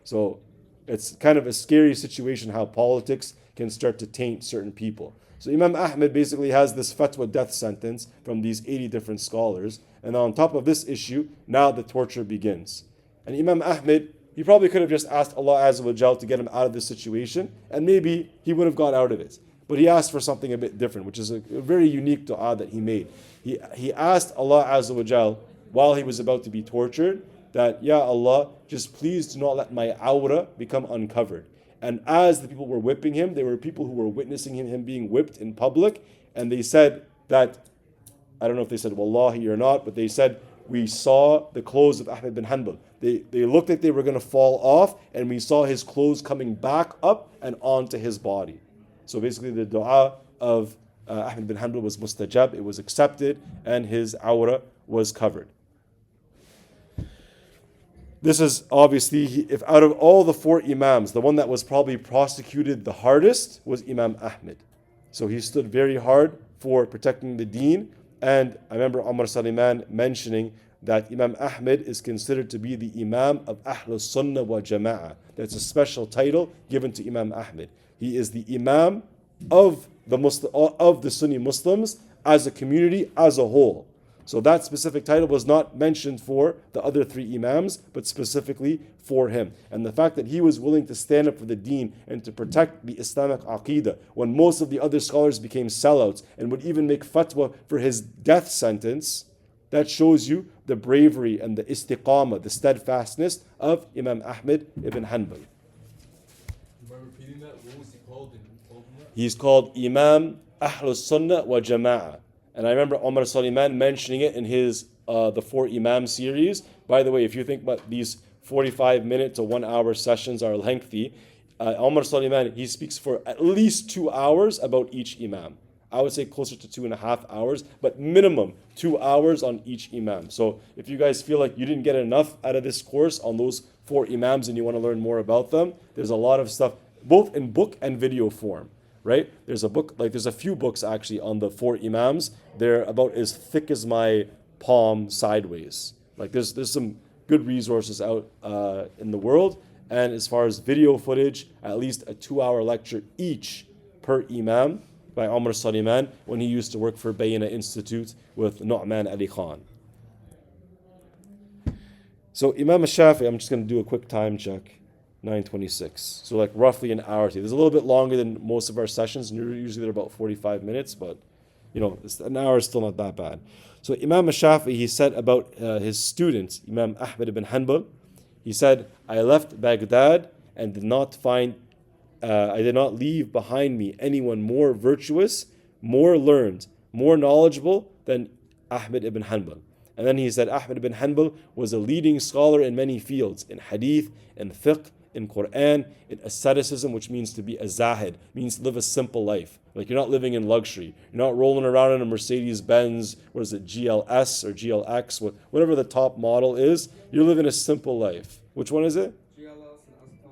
So it's kind of a scary situation how politics can start to taint certain people. So Imam Ahmed basically has this fatwa death sentence from these 80 different scholars, and on top of this issue, now the torture begins. And Imam Ahmed, he probably could have just asked Allah Azza wa Jal to get him out of this situation, and maybe he would have got out of it. But he asked for something a bit different, which is a very unique dua that he made. He asked Allah Azza wa Jal, while he was about to be tortured, that, Ya Allah, just please do not let my awra become uncovered. And as the people were whipping him, there were people who were witnessing him being whipped in public, and they said that, I don't know if they said Wallahi or not, but they said, we saw the clothes of Ahmed bin Hanbal. They looked like they were going to fall off, and we saw his clothes coming back up and onto his body. So basically the dua of Ahmed bin Hanbal was mustajab, it was accepted, and his awra was covered. This is obviously, if out of all the 4 imams, the one that was probably prosecuted the hardest was Imam Ahmed. So he stood very hard for protecting the deen, And I remember Umar Saliman mentioning that Imam Ahmed is considered to be the Imam of Ahlus Sunnah wa Jama'ah. That's a special title given to Imam Ahmed. He is the Imam of the Sunni Muslims as a community, as a whole. So that specific title was not mentioned for the other three Imams, but specifically for him. And the fact that he was willing to stand up for the deen and to protect the Islamic Aqidah when most of the other scholars became sellouts and would even make fatwa for his death sentence, that shows you the bravery and the istiqamah, the steadfastness of Imam Ahmed ibn Hanbal. You mind repeating that? What was he called? And who told him that? He's called Imam Ahlus Sunnah wa Jama'ah. And I remember Omar Saliman mentioning it in his the 4 Imam series. By the way, if you think about these 45-minute to 1 hour sessions are lengthy, Omar Saliman, he speaks for at least 2 hours about each Imam. I would say closer to 2.5 hours, but minimum 2 hours on each Imam. So if you guys feel like you didn't get enough out of this course on those 4 Imams and you want to learn more about them, there's a lot of stuff, both in book and video form. Right? There's a few books actually on the 4 Imams. They're about as thick as my palm sideways. Like there's some good resources out in the world. And as far as video footage, at least a 2-hour lecture each per Imam by Omar Saliman when he used to work for Bayna Institute with Nu'man Ali Khan. So Imam al-Shafi'i, I'm just going to do a quick time check. 9:26. So like roughly an hour. There's a little bit longer than most of our sessions. Usually they're about 45 minutes, but an hour is still not that bad. So Imam al-Shafi'i, he said about his student, Imam Ahmed ibn Hanbal, he said, I left Baghdad and I did not leave behind me anyone more virtuous, more learned, more knowledgeable than Ahmed ibn Hanbal. And then he said Ahmed ibn Hanbal was a leading scholar in many fields, in hadith, in fiqh, in Quran, in asceticism, which means to be a zahid, means to live a simple life. Like you're not living in luxury. You're not rolling around in a Mercedes-Benz, what is it, GLS or GLX, whatever the top model is. You're living a simple life. Which one is it?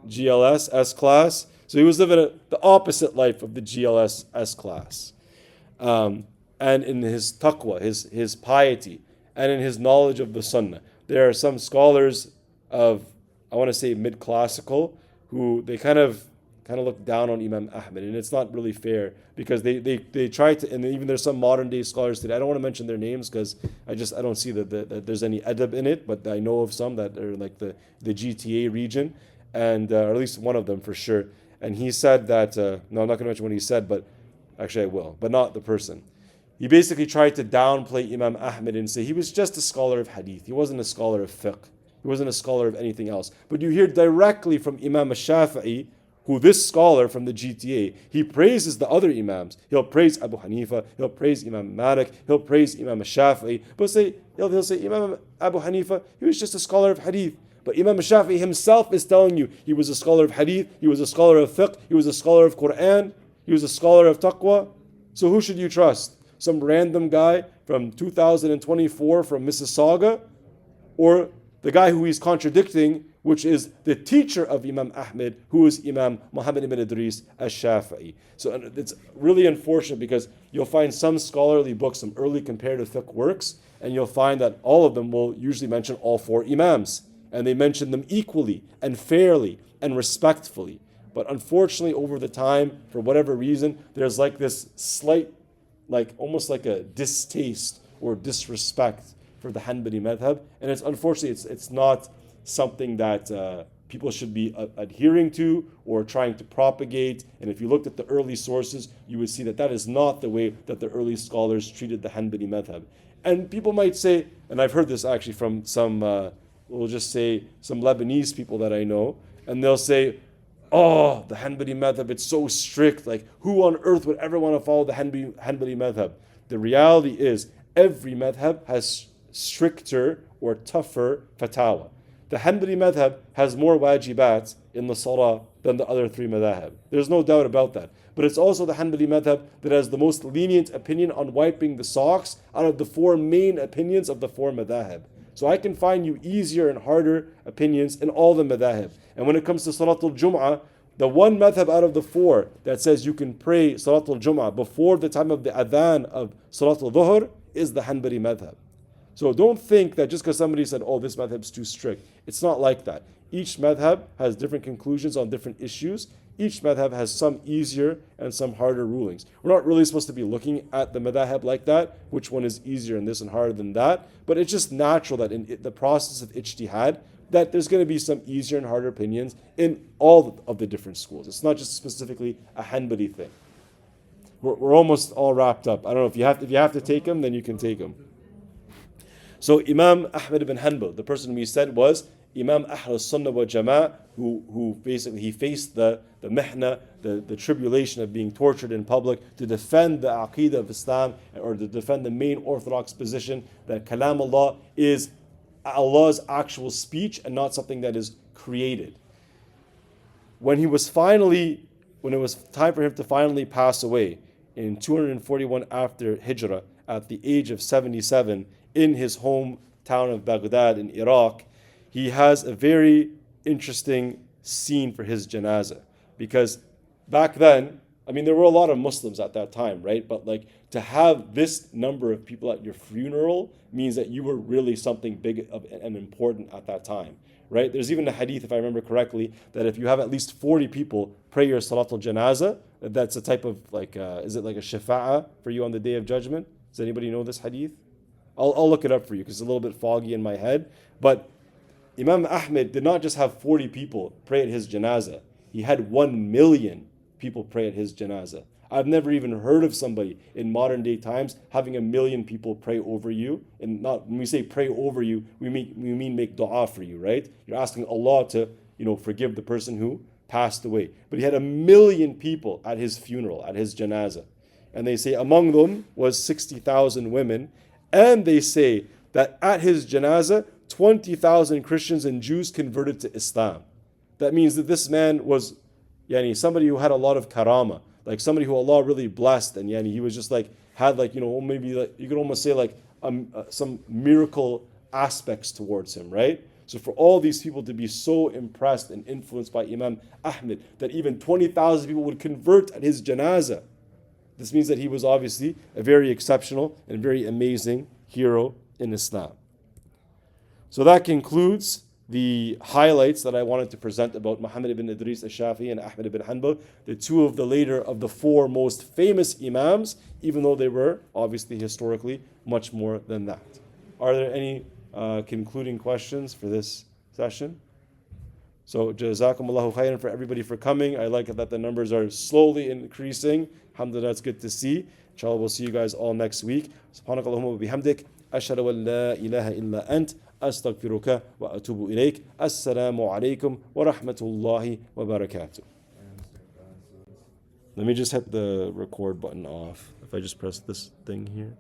GLS, S-Class. So he was living the opposite life of the GLS S-Class. And in his taqwa, his piety, and in his knowledge of the Sunnah. There are some scholars of, I want to say mid-classical, who they kind of look down on Imam Ahmed, and it's not really fair because they try to, and even there's some modern day scholars today. I don't want to mention their names because I don't see that there's any adab in it, but I know of some that are like the GTA region, and or at least one of them for sure. And he said that no, I'm not going to mention what he said, but actually I will, but not the person. He basically tried to downplay Imam Ahmed and say he was just a scholar of hadith. He wasn't a scholar of fiqh. He wasn't a scholar of anything else. But you hear directly from Imam al-Shafi'i, who this scholar from the GTA, he praises the other Imams. He'll praise Abu Hanifa, he'll praise Imam Malik, he'll praise Imam al-Shafi'i. But he'll say Imam Abu Hanifa, he was just a scholar of hadith. But Imam al-Shafi'i himself is telling you he was a scholar of hadith, he was a scholar of fiqh, he was a scholar of Quran, he was a scholar of taqwa. So who should you trust? Some random guy from 2024 from Mississauga, or the guy who he's contradicting, which is the teacher of Imam Ahmed, who is Imam Muhammad ibn Idris al-Shafi'i. So it's really unfortunate because you'll find some scholarly books, some early comparative fiqh works, and you'll find that all of them will usually mention all 4 Imams, and they mention them equally and fairly and respectfully. But unfortunately, over the time, for whatever reason, there's like this slight, like almost like a distaste or disrespect for the Hanbali madhab, and it's unfortunately it's not something that people should be adhering to or trying to propagate. And if you looked at the early sources, you would see that that is not the way that the early scholars treated the Hanbali madhab. And people might say, and I've heard this actually from some, we'll just say some Lebanese people that I know, and they'll say, oh, the Hanbali madhab, it's so strict. Like, who on earth would ever want to follow the Hanbali madhab? The reality is, every madhab has stricter or tougher fatawa. The Hanbali madhab has more wajibat in the salah than the other 3 madhab. There's no doubt about that. But it's also the Hanbali madhab that has the most lenient opinion on wiping the socks out of the 4 main opinions of the 4 madhab. So I can find you easier and harder opinions in all the madhab. And when it comes to Salatul Jum'ah, the one madhab out of the 4 that says you can pray Salatul Jum'ah before the time of the adhan of Salatul Dhuhr is the Hanbali madhab. So don't think that just because somebody said, oh, this madhab is too strict. It's not like that. Each madhab has different conclusions on different issues. Each madhab has some easier and some harder rulings. We're not really supposed to be looking at the madhab like that, which one is easier in this and harder than that, but it's just natural that in the process of ijtihad, that there's going to be some easier and harder opinions in all of the different schools. It's not just specifically a Hanbali thing. We're almost all wrapped up. I don't know, if you have to take them, then you can take them. So Imam Ahmad ibn Hanbal, the person we said was Imam Ahl Sunnah wa Jama'ah, who basically he faced the mihna, the tribulation of being tortured in public to defend the aqeedah of Islam, or to defend the main orthodox position that Kalam Allah is Allah's actual speech and not something that is created. When it was time for him to finally pass away in 241 after Hijrah at the age of 77 in his hometown of Baghdad in Iraq, he has a very interesting scene for his janazah. Because back then, I mean, there were a lot of Muslims at that time, right? But like to have this number of people at your funeral means that you were really something big and important at that time, right? There's even a hadith, if I remember correctly, that if you have at least 40 people pray your salatul janazah, that's a type of like, is it like a shafa'ah for you on the Day of Judgment? Does anybody know this hadith? I'll look it up for you because it's a little bit foggy in my head. But Imam Ahmed did not just have 40 people pray at his janazah. He had 1 million people pray at his janazah. I've never even heard of somebody in modern day times having 1 million people pray over you. And not when we say pray over you, we mean make dua for you, right? You're asking Allah to, forgive the person who passed away. But he had 1 million people at his funeral, at his janazah. And they say among them was 60,000 women. And they say that at his janazah, 20,000 Christians and Jews converted to Islam. That means that this man was somebody who had a lot of karama, like somebody who Allah really blessed, and he was just had maybe you could almost say some miracle aspects towards him, right? So for all these people to be so impressed and influenced by Imam Ahmed that even 20,000 people would convert at his janazah, this means that he was obviously a very exceptional and very amazing hero in Islam. So that concludes the highlights that I wanted to present about Muhammad ibn Idris al-Shafi'i and Ahmad ibn Hanbal, the two of the later of the four most famous imams, even though they were obviously historically much more than that. Are there any concluding questions for this session? So jazakumullahu khairan for everybody for coming. I like that the numbers are slowly increasing. Alhamdulillah, that's good to see. Inshallah, we'll see you guys all next week. Subhanakallahumma wa bihamdik. Ashhadu an la ilaha illa ant. أستغفرك وأتوب إليك. السلام عليكم ورحمة الله وبركاته. Let me just hit the record button off. If I just press this thing here.